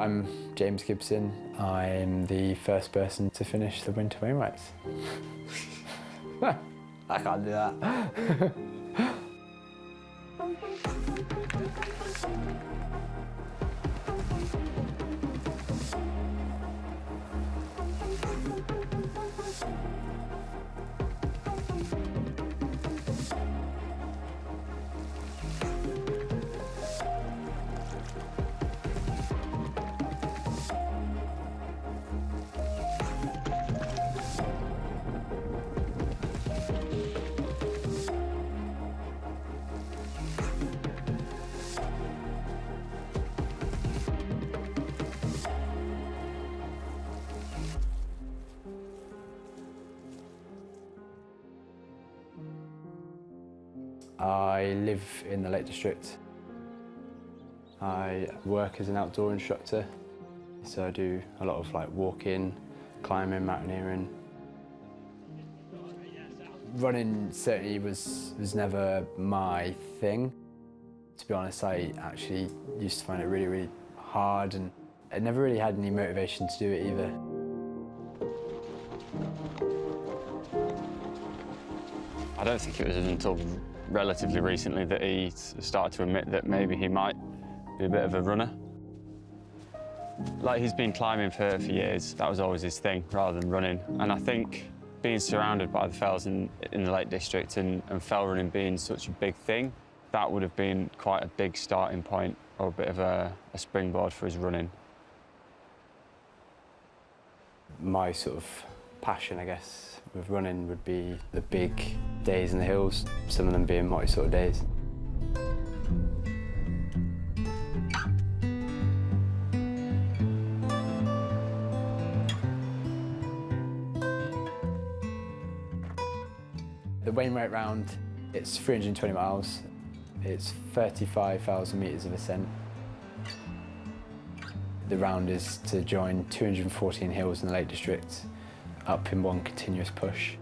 I'm James Gibson. I'm the first person to finish the Winter Wainwrights. I can't do that. I live in the Lake District. I work as an outdoor instructor, so I do a lot of walking, climbing, mountaineering. Running certainly was never my thing. To be honest, I actually used to find it really, really hard, and I never really had any motivation to do it either. I don't think it was until relatively recently that he started to admit that maybe he might be a bit of a runner. He's been climbing for years. That was always his thing, rather than running. And I think being surrounded by the fells in the Lake District and fell running being such a big thing, that would have been quite a big starting point, or a bit of a springboard for his running. My sort of passion, I guess, with running would be the big days in the hills, some of them being multi-sort of days. The Wainwright Round, it's 320 miles. It's 35,000 metres of ascent. The round is to join 214 hills in the Lake District, up in one continuous push.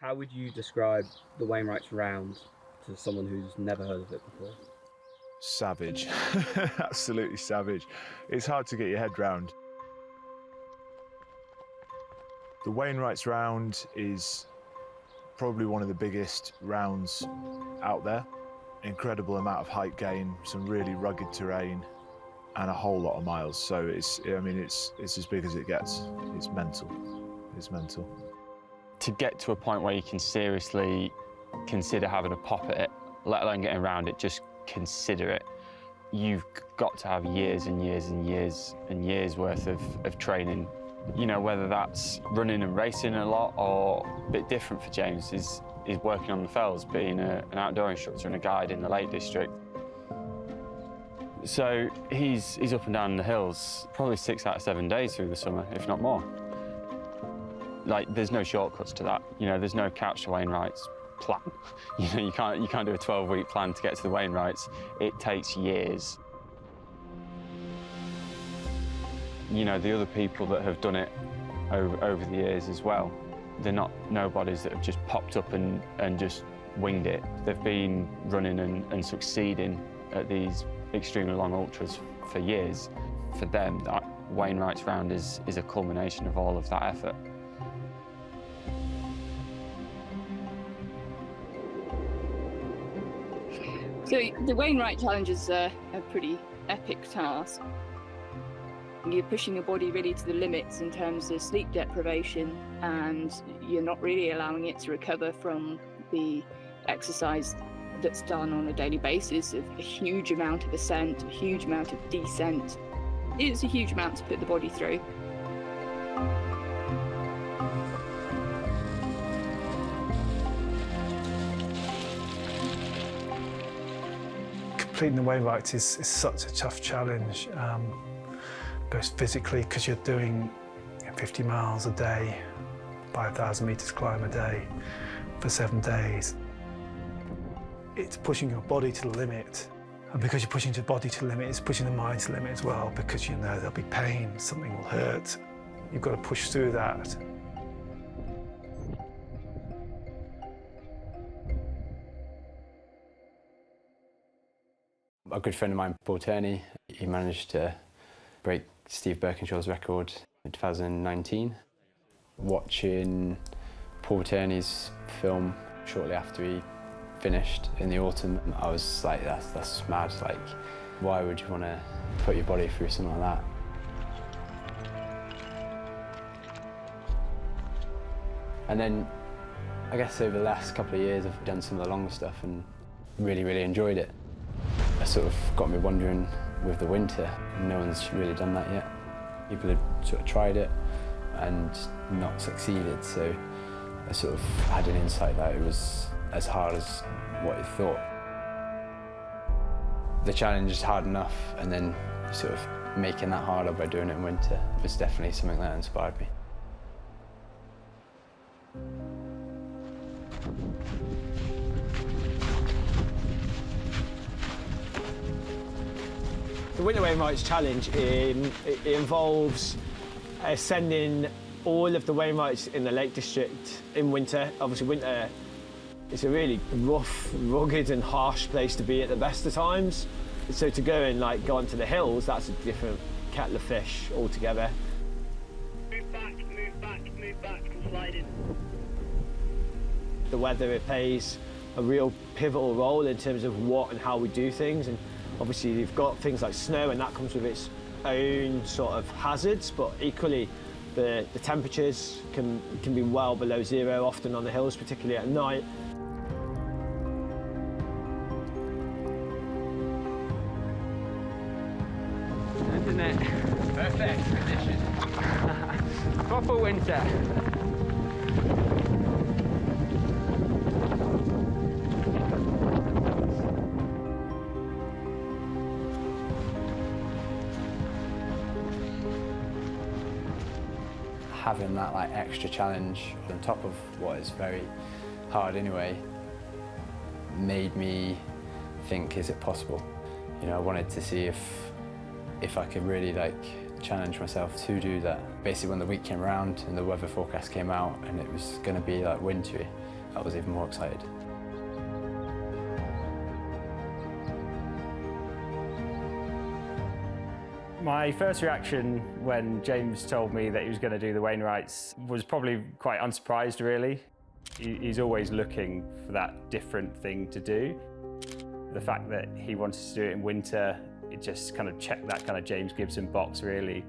How would you describe the Wainwrights Round to someone who's never heard of it before? Savage. Absolutely savage. It's hard to get your head round. The Wainwrights Round is probably one of the biggest rounds out there. Incredible amount of height gain, some really rugged terrain, and a whole lot of miles. So it's as big as it gets. It's mental. It's mental. To get to a point where you can seriously consider having a pop at it, let alone getting around it, just consider it, you've got to have years and years and years and years worth of training. You know, whether that's running and racing a lot, or a bit different for James is working on the fells, being an outdoor instructor and a guide in the Lake District. So he's up and down the hills probably 6 out of 7 days through the summer, if not more. There's no shortcuts to that. You know, there's no couch to Wainwrights plan. You know, you can't do a 12-week plan to get to the Wainwrights. It takes years. You know, the other people that have done it over the years as well, they're not nobodies that have just popped up and just winged it. They've been running and succeeding at these extremely long ultras for years. For them, that Wainwrights Round is a culmination of all of that effort. So the Wainwright Challenge is a pretty epic task. You're pushing your body really to the limits in terms of sleep deprivation, and you're not really allowing it to recover from the exercise that's done on a daily basis of a huge amount of ascent, a huge amount of descent. It's a huge amount to put the body through. Completing the Wainwrights is such a tough challenge, both physically, because you're doing 50 miles a day, 5,000 metres climb a day for 7 days. It's pushing your body to the limit, And because you're pushing the body to the limit, it's pushing the mind to the limit as well, because you know there'll be pain, something will hurt. You've got to push through that. A good friend of mine, Paul Turney, he managed to break Steve Birkinshaw's record in 2019. Watching Paul Turney's film shortly after he finished in the autumn, I was like, that's mad. Like, why would you want to put your body through something like that? And then, I guess over the last couple of years, I've done some of the longer stuff and really, really enjoyed it. It sort of got me wondering with the winter, no one's really done that yet. People had sort of tried it and not succeeded, so I sort of had an insight that it was as hard as what I thought. The challenge is hard enough, and then sort of making that harder by doing it in winter was definitely something that inspired me. The Winter Wainwrights challenge it involves ascending all of the Wainwrights in the Lake District in winter. Obviously, winter is a really rough, rugged and harsh place to be at the best of times. So to go and go onto the hills, that's a different kettle of fish altogether. Move back, move back, move back, and slide in. The weather, it plays a real pivotal role in terms of what and how we do things. And obviously, you've got things like snow, and that comes with its own sort of hazards, but equally, the temperatures can be well below zero, often on the hills, particularly at night. Isn't it? Perfect condition. Proper winter. Having that extra challenge on top of what is very hard anyway made me think, is it possible? You know, I wanted to see if I could really challenge myself to do that. Basically, when the week came around and the weather forecast came out and it was going to be wintry, I was even more excited. My first reaction when James told me that he was going to do the Wainwrights was probably quite unsurprised, really. He's always looking for that different thing to do. The fact that he wanted to do it in winter, it just kind of checked that kind of James Gibson box, really.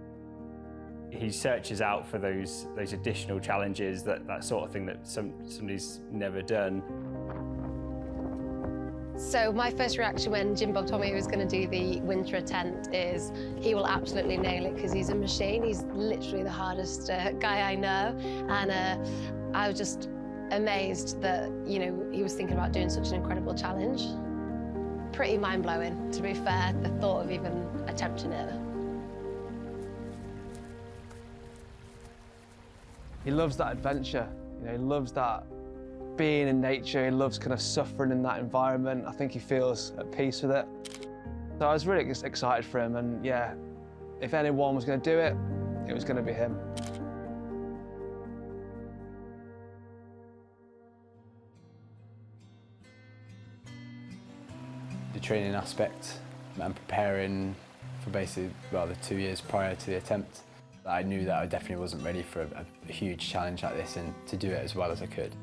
He searches out for those additional challenges, that sort of thing that somebody's never done. So my first reaction when Jim Bob told me he was going to do the winter attempt is he will absolutely nail it, because he's a machine. He's literally the hardest guy I know, and I was just amazed that he was thinking about doing such an incredible challenge. Pretty mind-blowing, to be fair, the thought of even attempting it. He loves that adventure. He loves that being in nature. He loves kind of suffering in that environment. I think he feels at peace with it. So I was really excited for him, and yeah, if anyone was going to do it, it was going to be him. The training aspect and preparing for basically, the 2 years prior to the attempt, I knew that I definitely wasn't ready for a huge challenge like this and to do it as well as I could.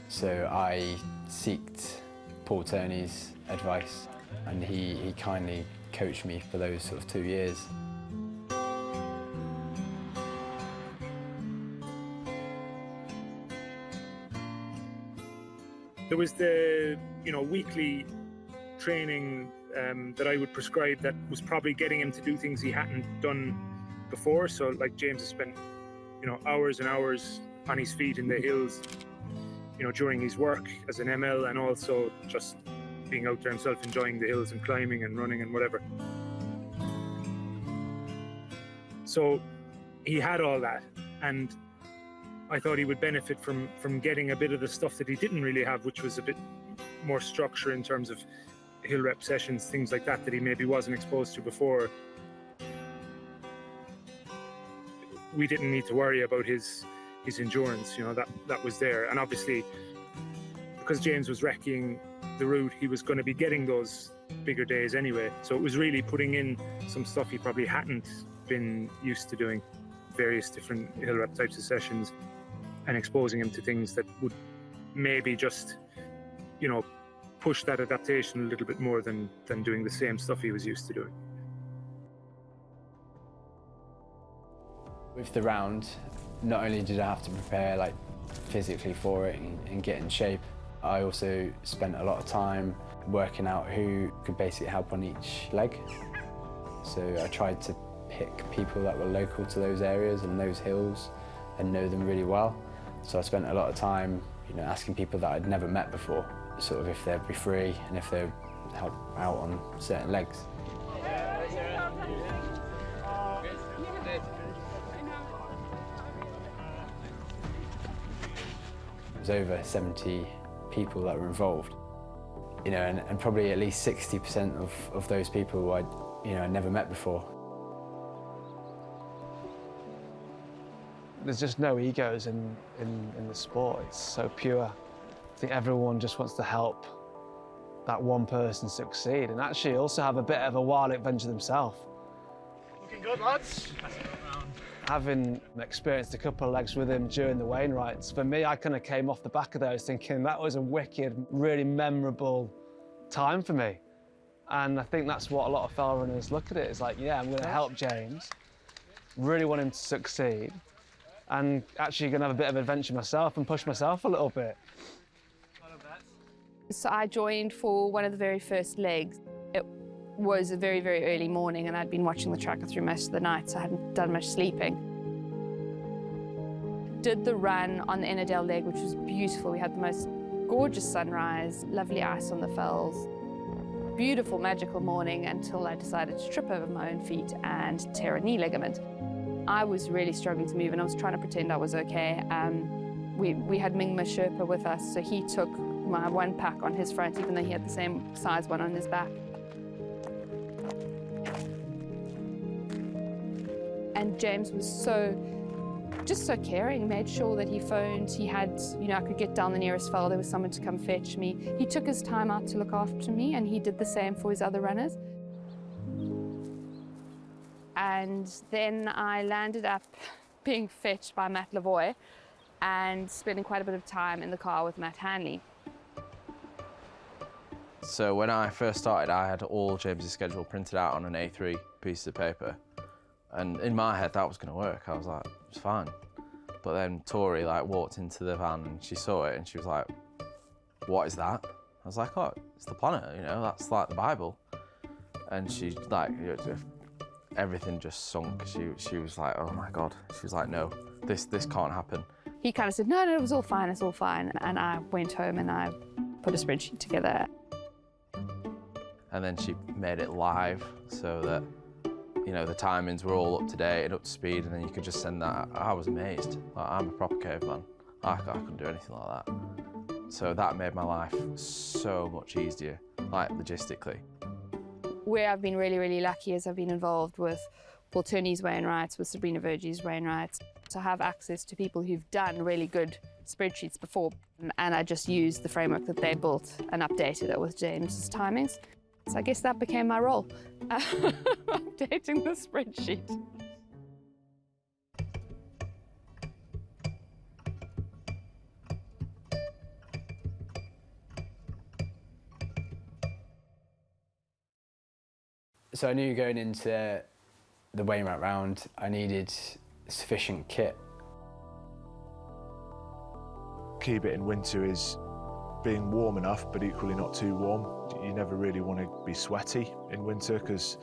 So I sought Paul Turney's advice, and he kindly coached me for those sort of 2 years. There was the weekly training that I would prescribe that was probably getting him to do things he hadn't done before. So James has spent hours and hours on his feet in the hills during his work as an ML, and also just being out there himself, enjoying the hills and climbing and running and whatever. So he had all that, and I thought he would benefit from getting a bit of the stuff that he didn't really have, which was a bit more structure in terms of hill rep sessions, things like that he maybe wasn't exposed to before. We didn't need to worry about his endurance, you know, that was there. And obviously, because James was wrecking the route, he was going to be getting those bigger days anyway. So it was really putting in some stuff he probably hadn't been used to doing, various different hill rep types of sessions, and exposing him to things that would maybe just, you know, push that adaptation a little bit more than doing the same stuff he was used to doing. With the round, not only did I have to prepare like physically for it and get in shape, I also spent a lot of time working out who could basically help on each leg. So I tried to pick people that were local to those areas and those hills and know them really well. So I spent a lot of time, you know, asking people that I'd never met before, sort of if they'd be free and if they'd help out on certain legs. There's over 70 people that were involved, you know, and probably at least 60% of those people I'd never met before. There's just no egos in the sport. It's so pure. I think everyone just wants to help that one person succeed and actually also have a bit of a wild adventure themselves. Looking good, lads. Having experienced a couple of legs with him during the Wainrights, for me, I kind of came off the back of those thinking that was a wicked, really memorable time for me. And I think that's what a lot of fell runners look at it. It's like, yeah, I'm going to help James, really want him to succeed, and actually going to have a bit of adventure myself and push myself a little bit. So I joined for one of the very first legs. It was a very, very early morning and I'd been watching the tracker through most of the night, so I hadn't done much sleeping. Did the run on the Innerdale leg, which was beautiful. We had the most gorgeous sunrise, lovely ice on the fells. Beautiful, magical morning until I decided to trip over my own feet and tear a knee ligament. I was really struggling to move and I was trying to pretend I was okay. We had Mingma Sherpa with us, so he took my one pack on his front, even though he had the same size one on his back. And James was just so caring, made sure that he phoned. He had, you know, I could get down the nearest fell, there was someone to come fetch me. He took his time out to look after me and he did the same for his other runners. And then I landed up being fetched by Matt Lavoie and spending quite a bit of time in the car with Matt Hanley. So when I first started, I had all James's schedule printed out on an A3 piece of paper. And in my head, that was going to work. I was like, it's fine. But then Tori walked into the van and she saw it and she was like, what is that? I was like, oh, it's the planet, you know, that's like the Bible. And she everything just sunk. She was like, oh my God. She was like, no, this can't happen. He kind of said, no, it was all fine, it's all fine. And I went home and I put a spreadsheet together. And then she made it live so that, you know, the timings were all up to date and up to speed, and then you could just send that. I was amazed. Like, I'm a proper caveman. I couldn't do anything like that. So that made my life so much easier, like logistically. Where I've been really, really lucky is I've been involved with Paul Turney's Wainrights, with Sabrina Vergie's Wainrights, to have access to people who've done really good spreadsheets before, and I just used the framework that they built and updated it with James's timings. So I guess that became my role, updating the spreadsheet. So I knew going into the Wainwright round, I needed sufficient kit. Key bit in winter is being warm enough, but equally not too warm. You never really want to be sweaty in winter because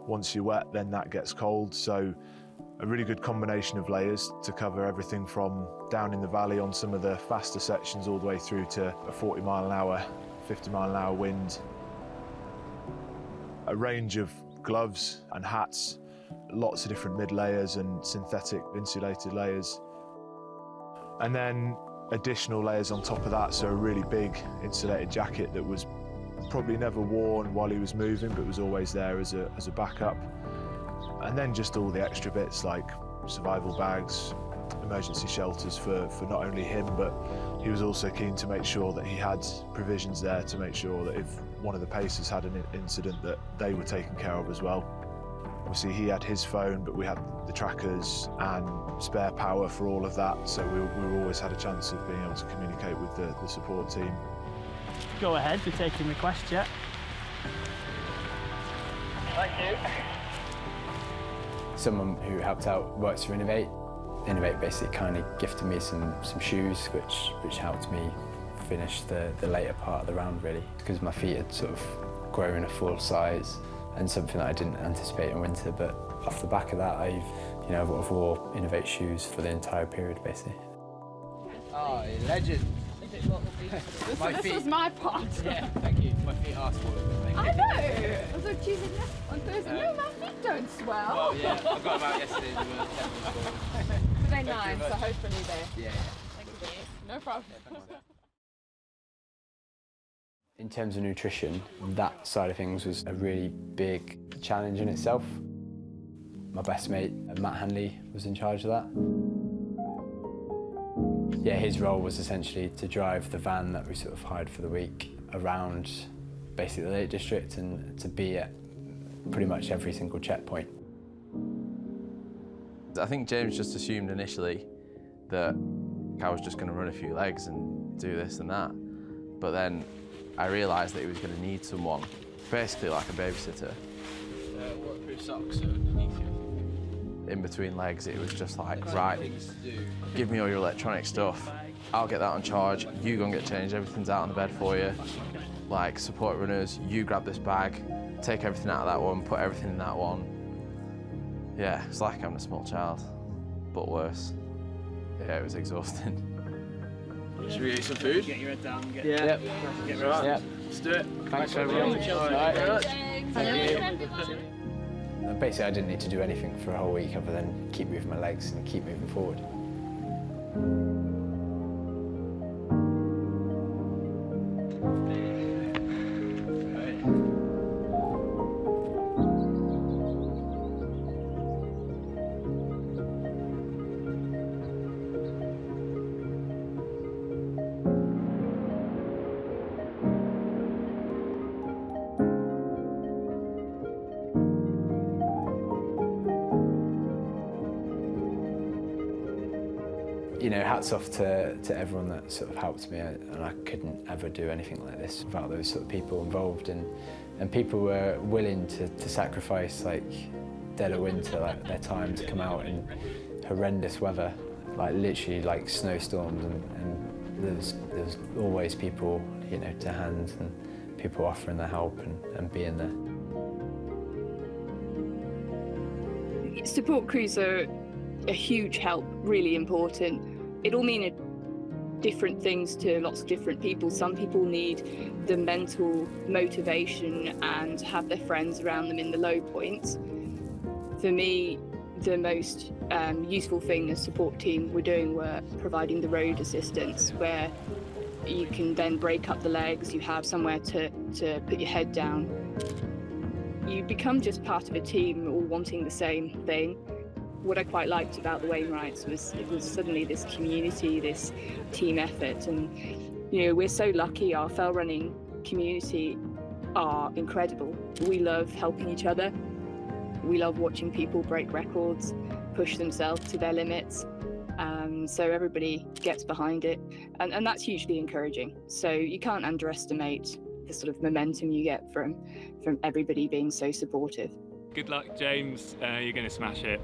once you're wet, then that gets cold. So a really good combination of layers to cover everything from down in the valley on some of the faster sections all the way through to a 40 mile an hour, 50 mile an hour wind. A range of gloves and hats, lots of different mid layers and synthetic insulated layers. And then additional layers on top of that, so a really big insulated jacket that was probably never worn while he was moving, but was always there as a backup. And then just all the extra bits like survival bags, emergency shelters for not only him, but he was also keen to make sure that he had provisions there to make sure that if one of the pacers had an incident that they were taken care of as well. Obviously he had his phone, but we had the trackers and spare power for all of that, so we always had a chance of being able to communicate with the support team. Go ahead, we're taking requests yet. Thank you. Someone who helped out works for Innovate. Innovate basically kind of gifted me some shoes, which helped me finish the later part of the round, really, because my feet had sort of grown a full size, and something that I didn't anticipate in winter. But off the back of that, I've wore Innovate shoes for the entire period, basically. Oh, legend. This was my part. Yeah, thank you. My feet are swollen. I know. I was accusing this on Thursday. No, my feet don't swell. Well, yeah, I got them out yesterday. They're 9, so hopefully they're. Yeah. Thank you. No problem. In terms of nutrition, that side of things was a really big challenge in itself. My best mate, Matt Hanley, was in charge of that. Yeah, his role was essentially to drive the van that we sort of hired for the week around basically the Lake District and to be at pretty much every single checkpoint. I think James just assumed initially that I was just going to run a few legs and do this and that. But then I realised that he was going to need someone, basically like a babysitter. Waterproof socks underneath you. In between legs, it was just like, right, give me all your electronic stuff. I'll get that on charge. You go and get changed. Everything's out on the bed for you. Like support runners, you grab this bag, take everything out of that one, put everything in that one. Yeah, it's like having a small child, but worse. Yeah, it was exhausting. Should we eat some food? Get your head down. Get Yep. Get Right. yep. Let's do it. Thanks everyone. Basically, I didn't need to do anything for a whole week other than keep moving my legs and keep moving forward. You know, hats off to everyone that sort of helped me, and I couldn't ever do anything like this without those sort of people involved, and people were willing to sacrifice like dead of winter, like their time to come out in horrendous weather, like literally like snowstorms, and there's always people, you know, to hand and people offering their help and being there. Support crews are a huge help, really important. It'll mean different things to lots of different people. Some people need the mental motivation and have their friends around them in the low points. For me, the most useful thing the support team were doing were providing the road assistance, where you can then break up the legs, you have somewhere to put your head down. You become just part of a team all wanting the same thing. What I quite liked about the Wainwrights was it was suddenly this community, this team effort, and you know, we're so lucky. Our fell running community are incredible. We love helping each other. We love watching people break records, push themselves to their limits. So everybody gets behind it, and that's hugely encouraging. So you can't underestimate the sort of momentum you get from everybody being so supportive. Good luck, James. You're going to smash it.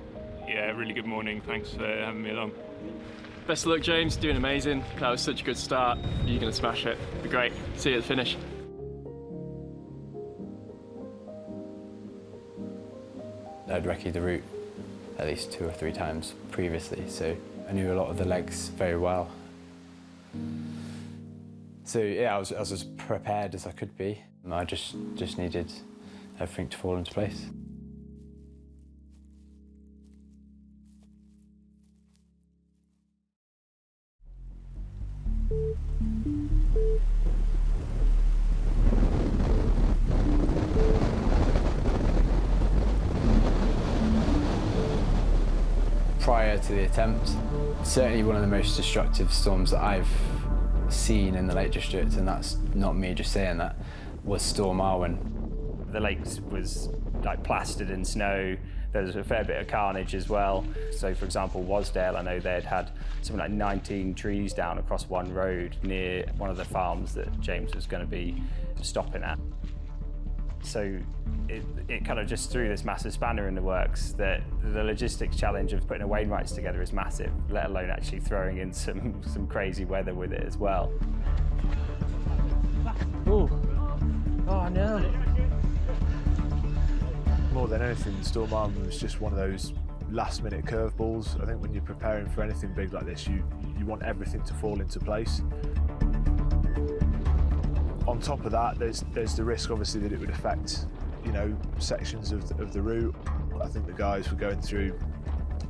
Yeah, really good morning. Thanks for having me along. Best of luck, James. Doing amazing. That was such a good start. You're going to smash it. Be great. See you at the finish. I'd recce the route at least 2 or 3 times previously, so I knew a lot of the legs very well. So yeah, I was as prepared as I could be. I just needed everything to fall into place. prior to the attempt. Certainly one of the most destructive storms that I've seen in the Lake District, and that's not me just saying that, was Storm Arwen. The lake was like plastered in snow. There was a fair bit of carnage as well. So for example, Wasdale, I know they'd had something like 19 trees down across one road near one of the farms that James was going to be stopping at. So it kind of just threw this massive spanner in the works that the logistics challenge of putting a Wainwrights together is massive, let alone actually throwing in some crazy weather with it as well. Ooh. Oh no. More than anything, Storm Arwen was just one of those last-minute curveballs. I think when you're preparing for anything big like this, you want everything to fall into place. On top of that, there's the risk, obviously, that it would affect, you know, sections of the route. I think the guys were going through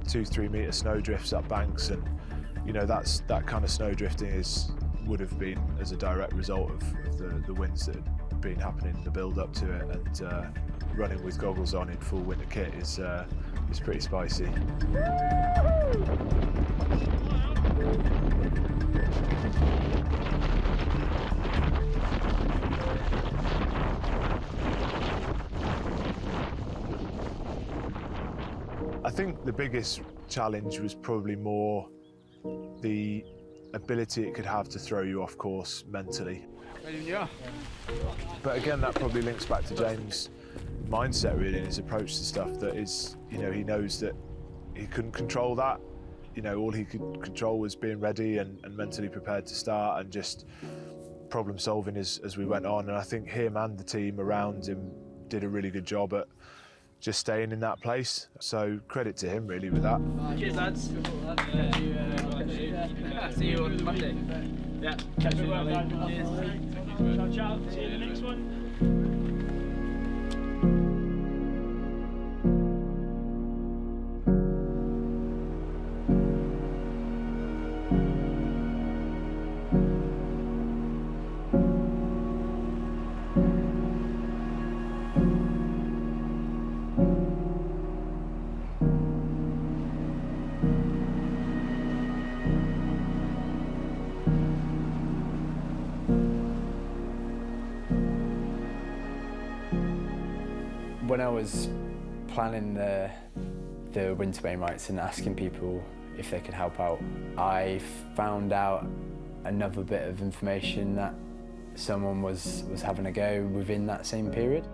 2-3 metre snow drifts up banks, and you know that kind of snow drifting would have been as a direct result of the winds that had been happening in the build up to it, and running with goggles on in full winter kit is pretty spicy. I think the biggest challenge was probably more the ability it could have to throw you off course mentally. But again, that probably links back to James' mindset, really, and his approach to stuff. That is, you know, he knows that he couldn't control that. You know, all he could control was being ready and mentally prepared to start, and just problem solving as we went on. And I think him and the team around him did a really good job at just staying in that place. So credit to him, really, with that. Cheers, lads. See you on Monday. Yeah. Catch you later. Ciao, ciao. See you in the next one. When I was planning the Winter Wainwrights and asking people if they could help out, I found out another bit of information that someone was having a go within that same period.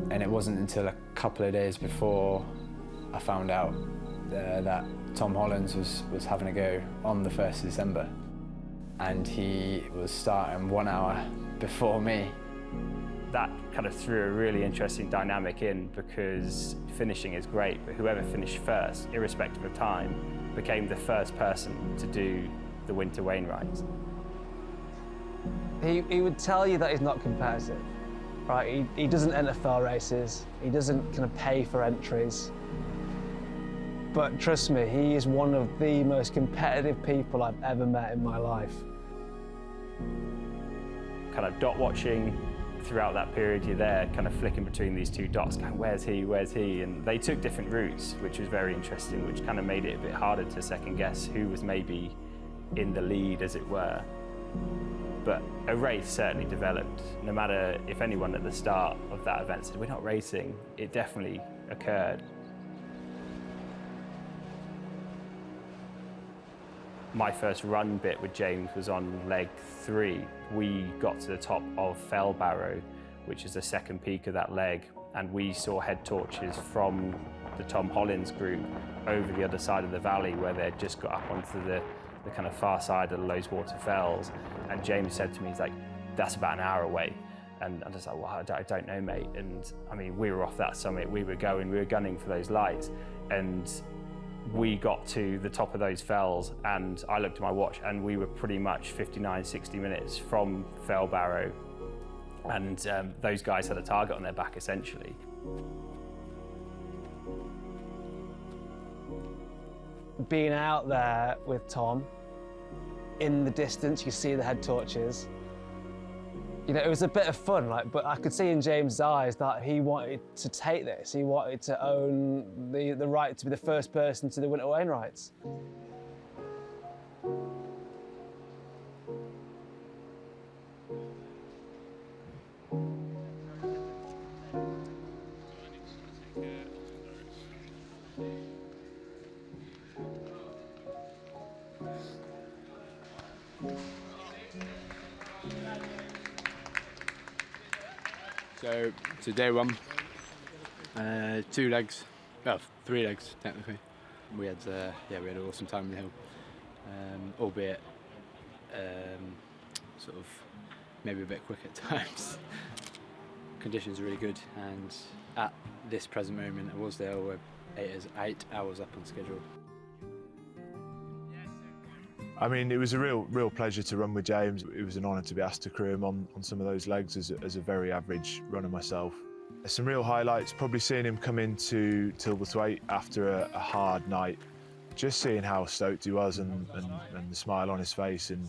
And it wasn't until a couple of days before I found out that Tom Hollins was having a go on the 1st of December. And he was starting 1 hour before me. That kind of threw a really interesting dynamic in, because finishing is great, but whoever finished first, irrespective of time, became the first person to do the Winter Wainwrights. He would tell you that he's not competitive, right? He doesn't enter fell races. He doesn't kind of pay for entries. But trust me, he is one of the most competitive people I've ever met in my life. Kind of dot watching throughout that period, you're there kind of flicking between these two dots, going, where's he? And they took different routes, which was very interesting, which kind of made it a bit harder to second guess who was maybe in the lead, as it were. But a race certainly developed. No matter if anyone at the start of that event said, we're not racing, it definitely occurred. My first run bit with James was on leg 3. We got to the top of Fell Barrow, which is the second peak of that leg, and we saw head torches from the Tom Hollins group over the other side of the valley, where they'd just got up onto the kind of far side of the Loweswater Fells. And James said to me, he's like, that's about an hour away. And I was like, well, I don't know, mate. And I mean, we were off that summit, we were gunning for those lights. And we got to the top of those fells, and I looked at my watch, and we were pretty much 59, 60 minutes from Fell Barrow. And those guys had a target on their back, essentially. Being out there with Tom, in the distance you see the head torches, You know, it was a bit of fun, like, but I could see in James' eyes that he wanted to take this. He wanted to own the right to be the first person to the Winter Wainwrights. So day one, 2 legs, well 3 legs technically. We had we had an awesome time on the hill, albeit sort of maybe a bit quick at times. Conditions are really good, and at this present moment, I was there. We're 8 hours up on schedule. I mean, it was a real pleasure to run with James. It was an honour to be asked to crew him on some of those legs as a very average runner myself. There's some real highlights, probably seeing him come into Tilbury after a hard night, just seeing how stoked he was and the smile on his face and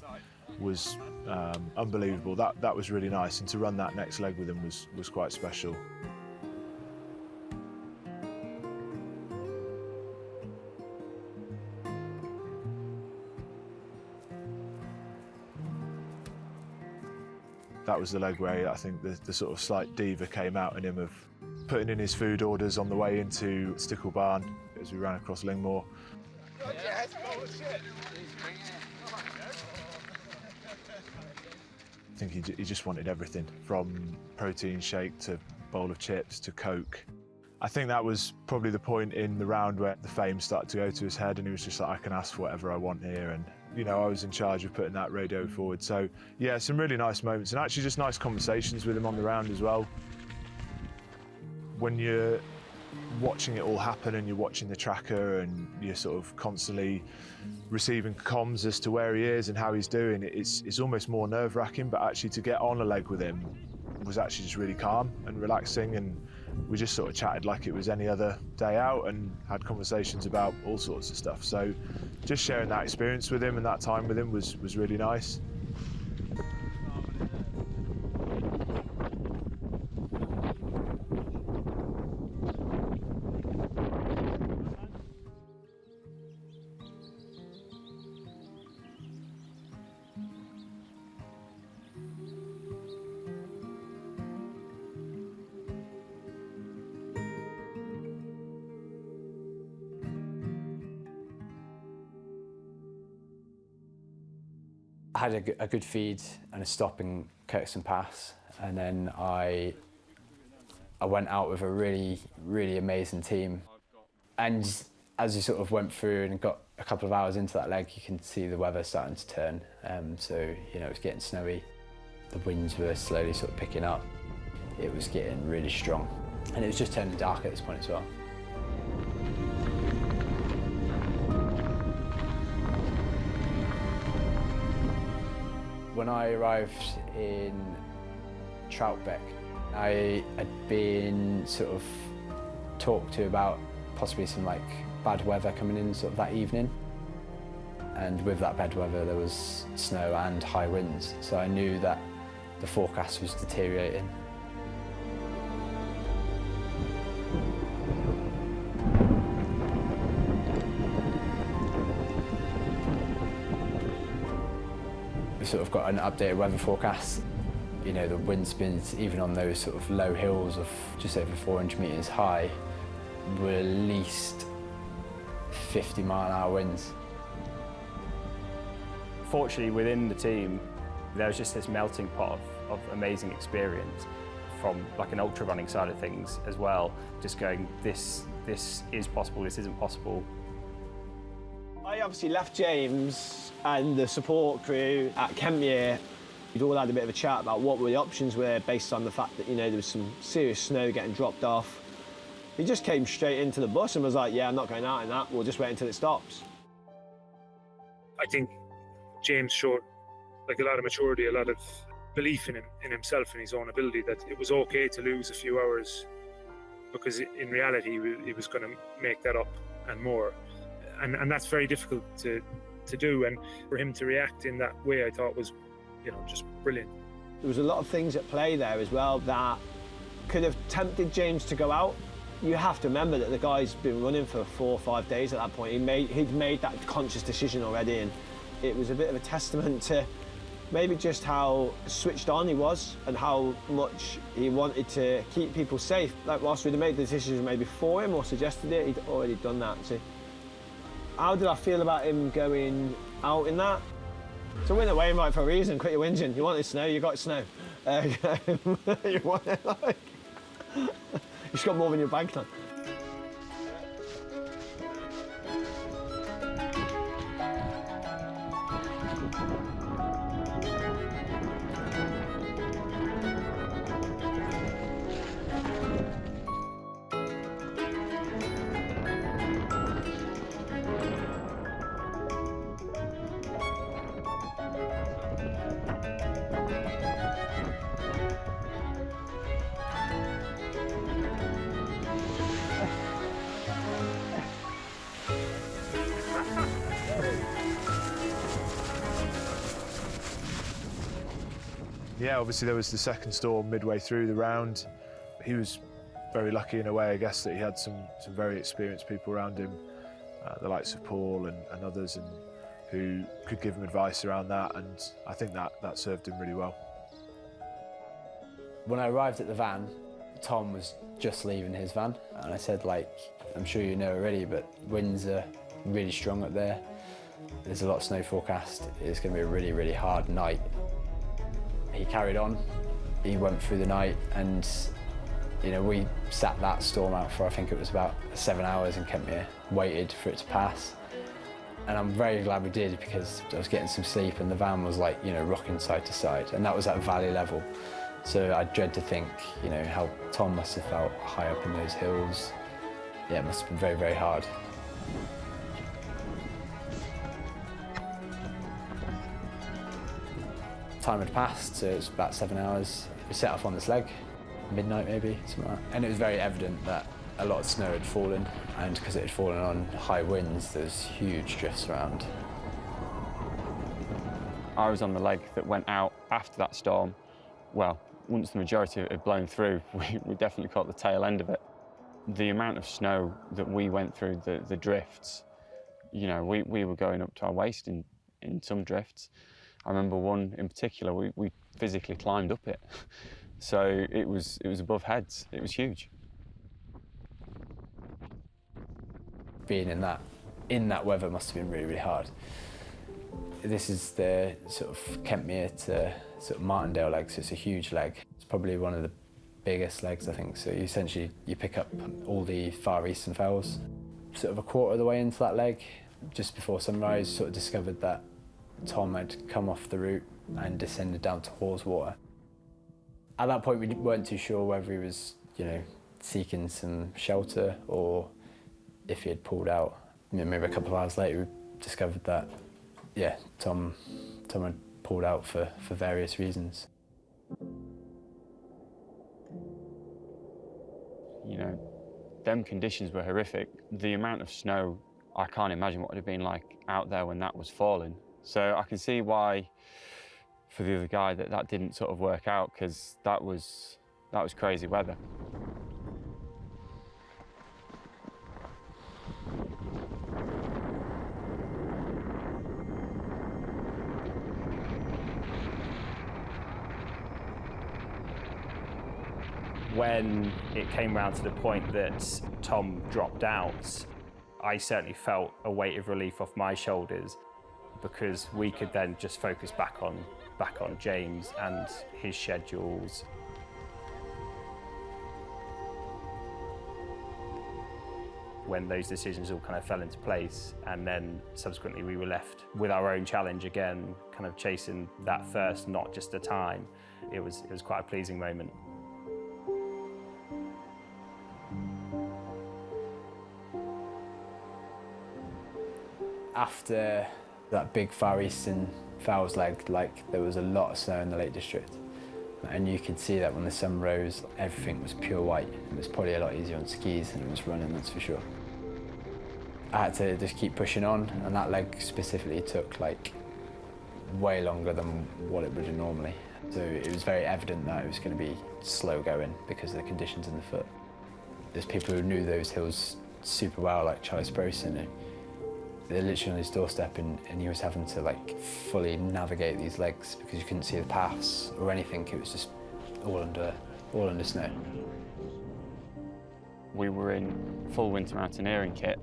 was unbelievable. That was really nice, and to run that next leg with him was quite special. That was the leg where I think the sort of slight diva came out in him of putting in his food orders on the way into Stickle Barn as we ran across Lingmore. I think he just wanted everything, from protein shake to bowl of chips to Coke. I think that was probably the point in the round where the fame started to go to his head, and he was just like, I can ask for whatever I want here. And you know, I was in charge of putting that radio forward. So yeah, some really nice moments, and actually just nice conversations with him on the round as well. When you're watching it all happen and you're watching the tracker and you're sort of constantly receiving comms as to where he is and how he's doing, it's almost more nerve-wracking, but actually to get on a leg with him was actually just really calm and relaxing, and we just sort of chatted like it was any other day out and had conversations about all sorts of stuff. So just sharing that experience with him and that time with him was really nice. I had a good feed and a stop in Kirkstone Pass, and then I went out with a really amazing team. And as you sort of went through and got a couple of hours into that leg, you can see the weather starting to turn. So you know, it was getting snowy. The winds were slowly sort of picking up. It was getting really strong, and it was just turning dark at this point as well. When I arrived in Troutbeck, I had been sort of talked to about possibly some like bad weather coming in sort of that evening. And with that bad weather there was snow and high winds, so I knew that the forecast was deteriorating. We sort of got an updated weather forecast. You know, the wind spins, even on those sort of low hills of just over 400 metres high, were at least 50-mile-an-hour winds. Fortunately, within the team, there was just this melting pot of amazing experience from like an ultra running side of things as well. Just going, this is possible, this isn't possible. I obviously left James and the support crew at Kempmere. We'd all had a bit of a chat about what the options were based on the fact that, you know, there was some serious snow getting dropped off. He just came straight into the bus and was like, yeah, I'm not going out in that, we'll just wait until it stops. I think James showed like a lot of maturity, a lot of belief in himself and his own ability, that it was okay to lose a few hours, because in reality he was going to make that up and more. And that's very difficult to do, and for him to react in that way, I thought was, you know, just brilliant. There was a lot of things at play there as well that could have tempted James to go out. You have to remember that the guy's been running for 4 or 5 days at that point. He'd made that conscious decision already, and it was a bit of a testament to maybe just how switched on he was and how much he wanted to keep people safe. Like, whilst we'd have made the decision maybe for him or suggested it, he'd already done that. So how did I feel about him going out in that? To win a Wainwright for a reason, quit your whinging. You wanted snow, you got snow. You want it, like... You just got more than your bank now. Yeah, obviously there was the second storm midway through the round. He was very lucky in a way, I guess, that he had some very experienced people around him, the likes of Paul and others, and who could give him advice around that, and I think that served him really well. When I arrived at the van, Tom was just leaving his van, and I said, like, I'm sure you know already, but winds are really strong up there. There's a lot of snow forecast. It's going to be a really, really hard night. He carried on. He went through the night, and you know, we sat that storm out for, I think it was about 7 hours in Kentmere, waited for it to pass. And I'm very glad we did, because I was getting some sleep and the van was, like, you know, rocking side to side, and that was at valley level. So I dread to think, you know, how Tom must have felt high up in those hills. Yeah, it must have been very, very hard. Time had passed, so it was about 7 hours. We set off on this leg, midnight maybe, something like that. And it was very evident that a lot of snow had fallen, and because it had fallen on high winds, there's huge drifts around. I was on the leg that went out after that storm. Well, once the majority of it had blown through, we definitely caught the tail end of it. The amount of snow that we went through, the drifts, you know, we were going up to our waist in some drifts. I remember one in particular, we physically climbed up it. So it was above heads, it was huge. Being in that weather must have been really, really hard. This is the sort of Kentmere to sort of Martindale leg, so it's a huge leg. It's probably one of the biggest legs, I think. So you pick up all the far eastern fells. Sort of a quarter of the way into that leg, just before sunrise, sort of discovered that Tom had come off the route and descended down to Haweswater. At that point, we weren't too sure whether he was, you know, seeking some shelter or if he had pulled out. Maybe a couple of hours later, we discovered that, yeah, Tom had pulled out for various reasons. You know, them conditions were horrific. The amount of snow, I can't imagine what it would have been like out there when that was falling. So I can see why, for the other guy, that didn't sort of work out, because that was crazy weather. When it came round to the point that Tom dropped out, I certainly felt a weight of relief off my shoulders, because we could then just focus back on James and his schedules. When those decisions all kind of fell into place, and then subsequently we were left with our own challenge again, kind of chasing that first, not just a time, it was quite a pleasing moment. After that big Far Eastern Fells leg, like, there was a lot of snow in the Lake District. And you could see that when the sun rose, everything was pure white. It was probably a lot easier on skis than it was running, that's for sure. I had to just keep pushing on, and that leg specifically took, like, way longer than what it would do normally. So it was very evident that it was going to be slow going because of the conditions in the foot. There's people who knew those hills super well, like Charlie Sproson. They're literally on his doorstep and he was having to like fully navigate these legs because you couldn't see the paths or anything. It was just all under snow. We were in full winter mountaineering kit,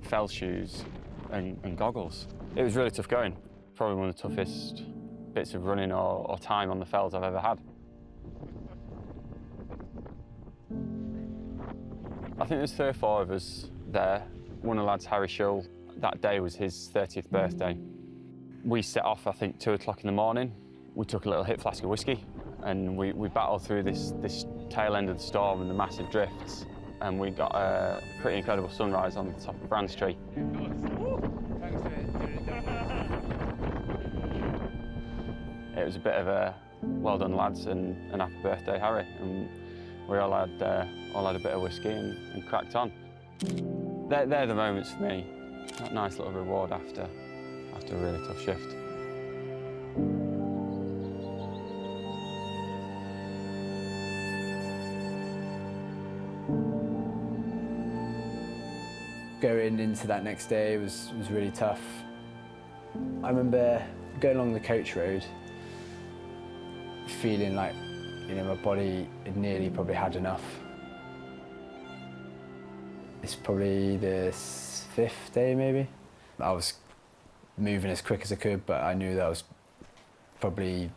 fell shoes and goggles. It was really tough going. Probably one of the toughest bits of running or time on the fells I've ever had. I think there's 3 or 4 of us there. One of the lads, Harry Shull, that day was his 30th birthday. We set off, I think, 2 o'clock in the morning. We took a little hip flask of whiskey and we battled through this tail end of the storm and the massive drifts, and we got a pretty incredible sunrise on the top of Brands Tree. It was a bit of a well done lads and happy birthday Harry, and we all had a bit of whiskey and cracked on. They're the moments for me, that nice little reward after a really tough shift. Going into that next day was really tough. I remember going along the coach road, feeling like, my body had nearly probably had enough. It's probably the 5th day, maybe. I was moving as quick as I could, but I knew that I was probably,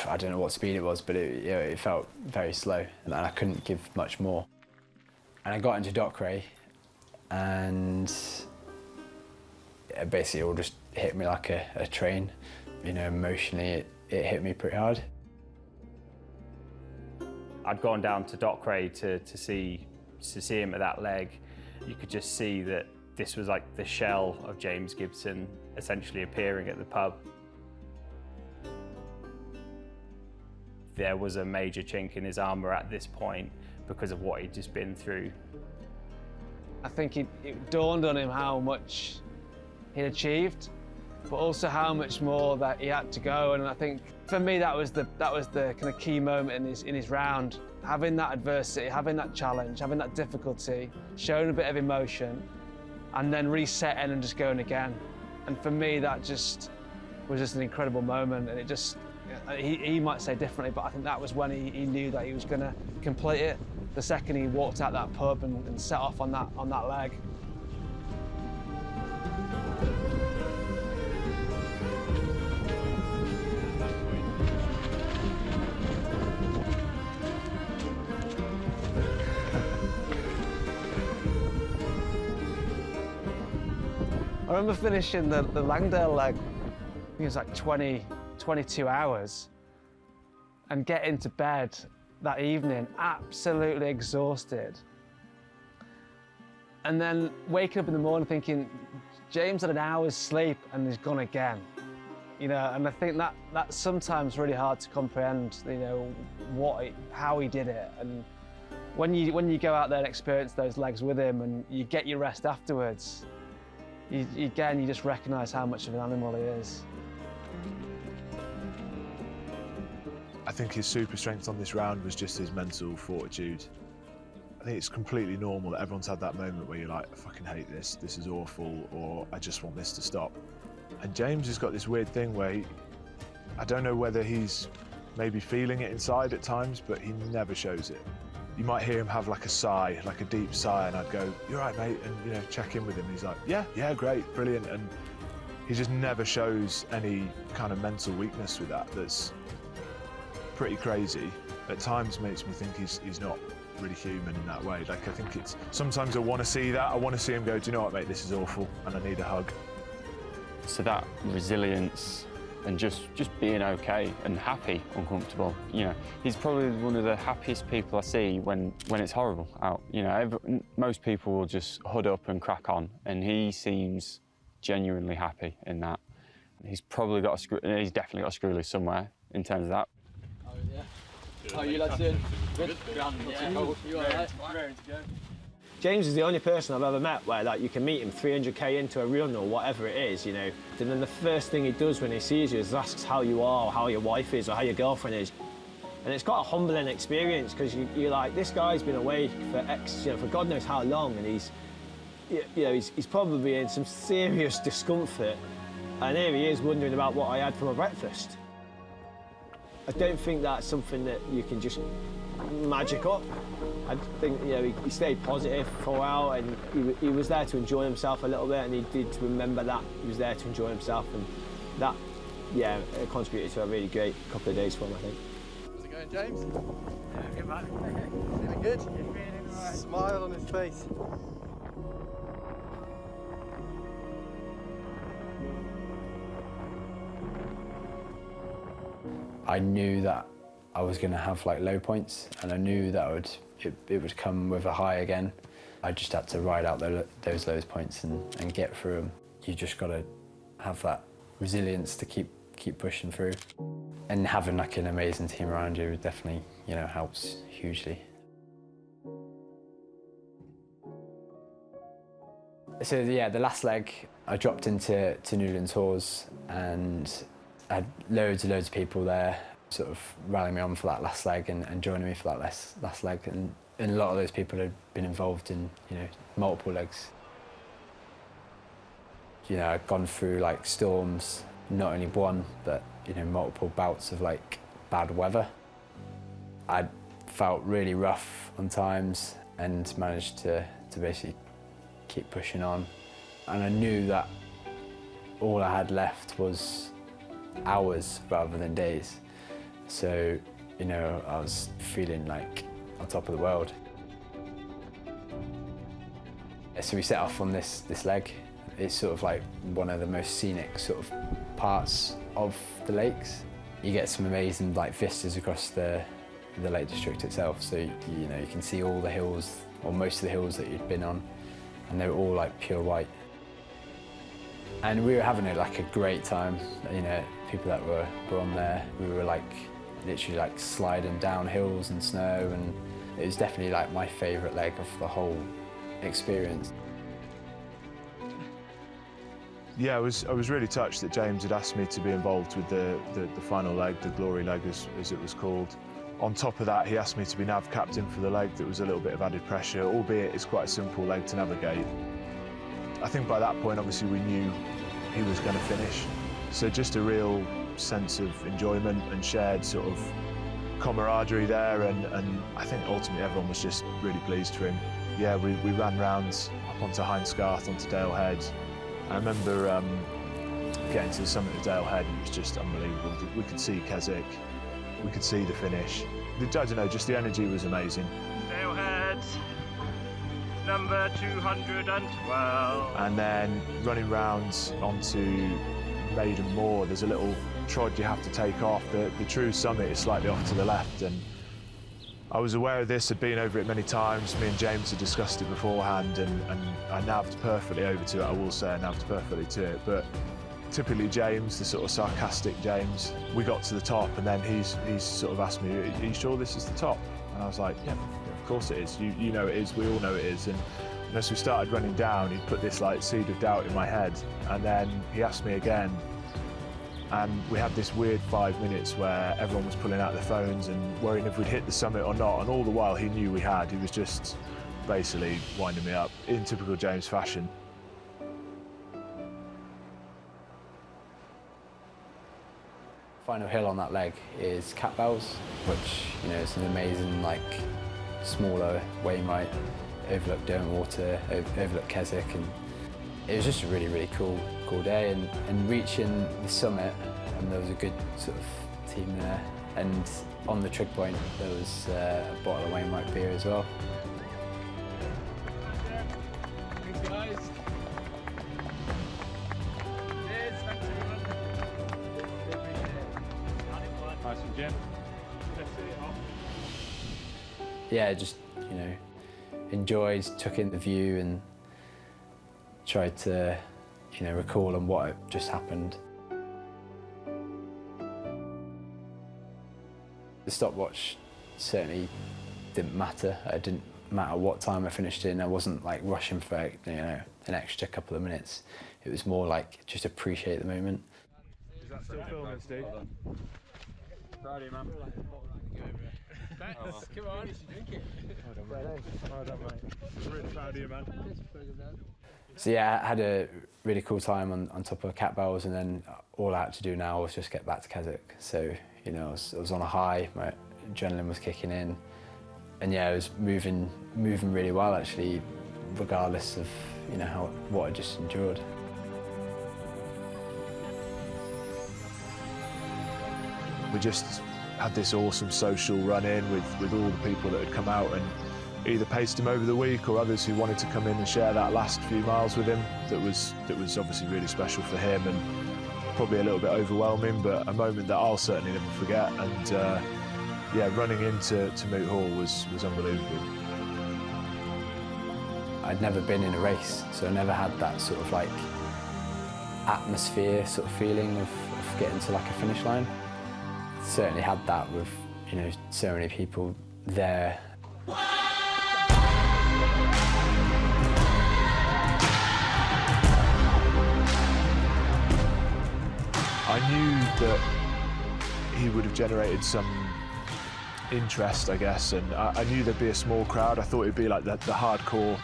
I don't know what speed it was, but it felt very slow, and I couldn't give much more. And I got into Dockeray, and it basically all just hit me like a train. Emotionally, it hit me pretty hard. I'd gone down to Dockeray to see him at that leg. You could just see that this was like the shell of James Gibson essentially appearing at the pub. There was a major chink in his armour at this point because of what he'd just been through. I think it dawned on him how much he'd achieved, but also how much more that he had to go. And I think for me that was the kind of key moment in his round. Having that adversity, having that challenge, having that difficulty, showing a bit of emotion, and then resetting and just going again. And for me that just was just an incredible moment. And it just, he might say differently, but I think that was when he knew that he was going to complete it. The second he walked out that pub and set off on that leg. I remember finishing the Langdale leg, I think it was like 22 hours, and getting to bed that evening absolutely exhausted. And then waking up in the morning thinking, James had an hour's sleep and he's gone again. And I think that's sometimes really hard to comprehend, how he did it. And when you go out there and experience those legs with him and you get your rest afterwards, you just recognise how much of an animal he is. I think his super strength on this round was just his mental fortitude. I think it's completely normal that everyone's had that moment where you're like, I fucking hate this is awful, or I just want this to stop. And James has got this weird thing where I don't know whether he's maybe feeling it inside at times, but he never shows it. You might hear him have like a sigh, like a deep sigh, and I'd go, "You're right, mate," and check in with him. He's like, yeah, great, brilliant. And he just never shows any kind of mental weakness with that. That's pretty crazy. At times makes me think he's not really human in that way. Like, I think it's, sometimes I want to see that. I want to see him go, do you know what, mate, this is awful and I need a hug. So that resilience and just being okay and happy, uncomfortable. He's probably one of the happiest people I see when it's horrible out. Most people will just hood up and crack on, and he seems genuinely happy in that. He's probably got he's definitely got a screw loose somewhere in terms of that. How are you lads doing? Good? Yeah, you all right? Raring to go. James is the only person I've ever met where like you can meet him 300k into a run or whatever it is, you know. And then the first thing he does when he sees you is asks how you are, or how your wife is, or how your girlfriend is. And it's quite a humbling experience because you're like, this guy's been away for for God knows how long, and he's probably in some serious discomfort. And here he is wondering about what I had for my breakfast. I don't think that's something that you can just magic up. I think, you know, he stayed positive for a while, and he was there to enjoy himself a little bit, and he did remember that he was there to enjoy himself, and that, yeah, it contributed to a really great couple of days for him, I think. How's it going, James? Yeah, good man. Feeling good? Yeah, feeling all right. Smile on his face. I knew that I was going to have like low points, and I knew that it would come with a high again. I just had to ride out those low points and get through them. You just got to have that resilience to keep pushing through, and having like an amazing team around you definitely, you know, helps hugely. So yeah, the last leg I dropped into Newlands Hawes, and I had loads of people there sort of rallying me on for that last leg and joining me for that last leg, and a lot of those people had been involved in, you know, multiple legs. You know, I'd gone through like storms, not only one, but, you know, multiple bouts of like bad weather. I'd felt really rough on times and managed to basically keep pushing on. And I knew that all I had left was hours rather than days. So, you know, I was feeling like on top of the world. So we set off on this leg. It's sort of like one of the most scenic sort of parts of the lakes. You get some amazing like vistas across the Lake District itself. So, you know, you can see all the hills, or most of the hills that you'd been on, and they were all like pure white. And we were having like a great time. You know, people that were on there, we were like literally like sliding down hills and snow, and it was definitely like my favourite leg of the whole experience. Yeah, I was really touched that James had asked me to be involved with the final leg, the glory leg as it was called. On top of that, he asked me to be nav captain for the leg that was a little bit of added pressure, albeit it's quite a simple leg to navigate. I think by that point, obviously, we knew he was going to finish. So just a real sense of enjoyment and shared sort of camaraderie there, and I think ultimately everyone was just really pleased for him. Yeah, we ran rounds up onto Hindescarth, onto Dale Head. I remember getting to the summit of Dale Head, and it was just unbelievable. We could see Keswick, we could see the finish. I don't know, just the energy was amazing. Dale Head, number 212. And then running round onto Maiden Moor, there's a little trod you have to take off. The true summit is slightly off to the left, and I was aware of this, had been over it many times. Me and James had discussed it beforehand, and I navved perfectly over to it. I will say I navved perfectly to it, but typically James, the sort of sarcastic James, we got to the top, and then he's sort of asked me, "Are you sure this is the top?" And I was like, "Yeah, of course it is. You know it is. We all know it is." And as we started running down, he put this like seed of doubt in my head, and then he asked me again. And we had this weird 5 minutes where everyone was pulling out their phones and worrying if we'd hit the summit or not, and all the while he knew we had. He was just basically winding me up in typical James fashion. Final hill on that leg is Cat Bells, which, you know, is an amazing like smaller Wainwright, overlook Derwentwater, overlook Keswick, and it was just a really cool day, and reaching the summit, and there was a good sort of team there, and on the trig point there was a bottle of Wainwright beer as well. Thanks, guys. Cheers, thanks everyone. Nice one, Jim. Let's see it off. Yeah, just, you know, enjoyed, took in the view, and tried to, you know, recall on what had just happened. The stopwatch certainly didn't matter. I didn't matter what time I finished in, I wasn't like rushing for an extra couple of minutes. It was more like just appreciate the moment. Is that still filming, Steve? Proud of you, man. Thanks. Come on. Drink it. Well done, mate. Really proud of you, man. So yeah, I had a really cool time on top of cat bells, and then all I had to do now was just get back to Keswick. So, you know, I was on a high, my adrenaline was kicking in, and yeah, I was moving really well actually, regardless of, you know, what I just endured. We just had this awesome social run-in with all the people that had come out and either paced him over the week or others who wanted to come in and share that last few miles with him. That was obviously really special for him and probably a little bit overwhelming, but a moment that I'll certainly never forget. And yeah, running into Moot Hall was unbelievable. I'd never been in a race, so I never had that sort of like atmosphere sort of feeling of getting to like a finish line. Certainly had that with, you know, so many people there. I knew that he would have generated some interest, I guess, and I knew there'd be a small crowd. I thought it'd be like the hardcore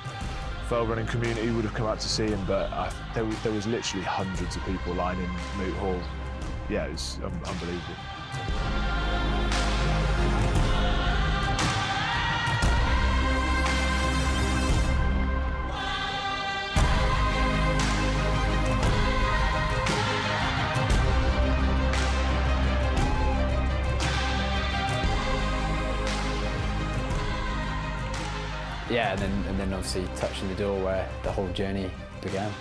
fell running community would have come out to see him, but there was literally hundreds of people lining Moot Hall. Yeah, it was unbelievable. Yeah, and then obviously touching the door where the whole journey began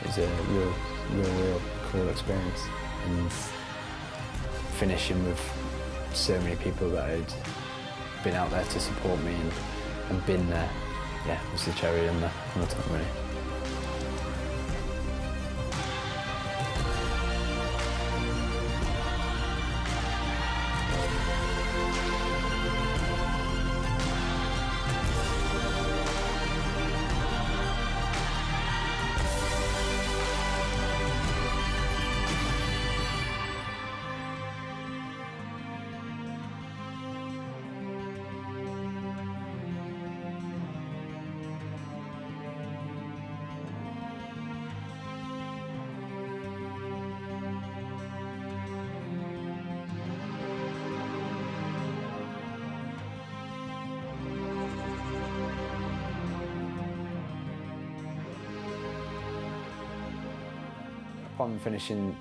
is a real cool experience, and finishing with so many people that had been out there to support me and been there, yeah, was the cherry on the top, really. Upon finishing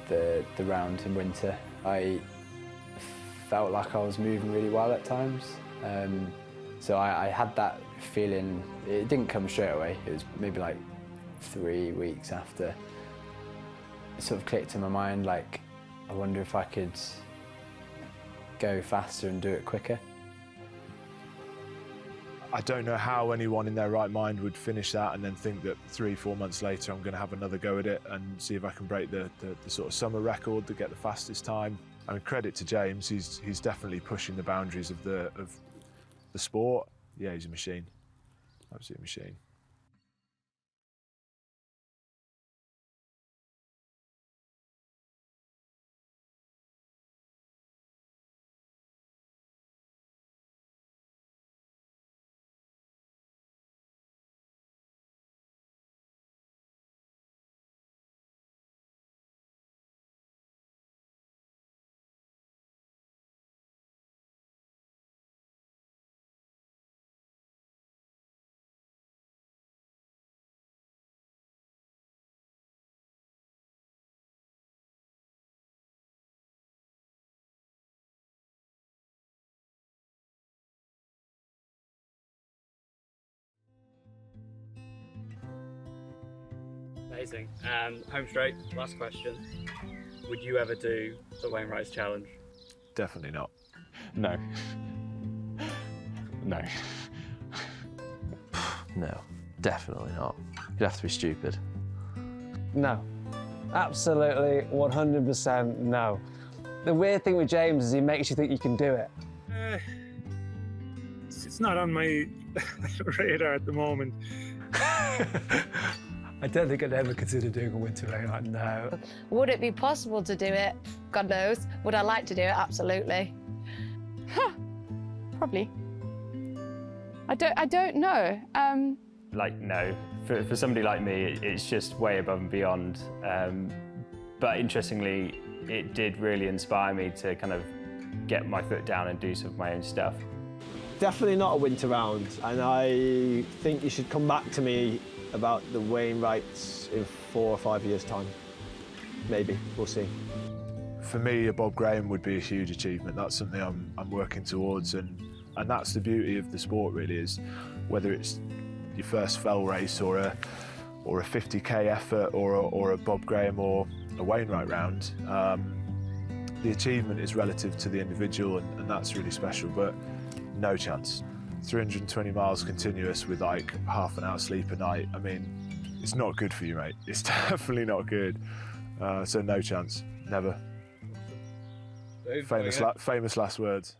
the round in winter, I felt like I was moving really well at times. So I had that feeling. It didn't come straight away. It was maybe like 3 weeks after. It sort of clicked in my mind, like, I wonder if I could go faster and do it quicker. I don't know how anyone in their right mind would finish that and then think that 3-4 months later I'm going to have another go at it and see if I can break the sort of summer record to get the fastest time. I mean, credit to James, he's definitely pushing the boundaries of the sport. Yeah, he's a machine, absolute machine. Amazing. And home straight, last question. Would you ever do the Wainwrights challenge? Definitely not. No. No. No, definitely not. You'd have to be stupid. No, absolutely 100% no. The weird thing with James is he makes you think you can do it. It's not on my radar at the moment. I don't think I'd ever consider doing a winter Wainwright, no. Would it be possible to do it? God knows. Would I like to do it? Absolutely. Probably. I don't know. Like, no. For somebody like me, it's just way above and beyond. But interestingly, it did really inspire me to kind of get my foot down and do some of my own stuff. Definitely not a winter round, and I think you should come back to me about the Wainwrights in 4 or 5 years' time. Maybe, we'll see. For me, a Bob Graham would be a huge achievement. That's something I'm working towards, and that's the beauty of the sport, really, is whether it's your first fell race or a 50k effort or a Bob Graham or a Wainwright round, the achievement is relative to the individual, and that's really special, but no chance. 320 miles continuous with like half an hour sleep a night, I mean, it's not good for you, mate. It's definitely not good. So no chance, never. Famous last words.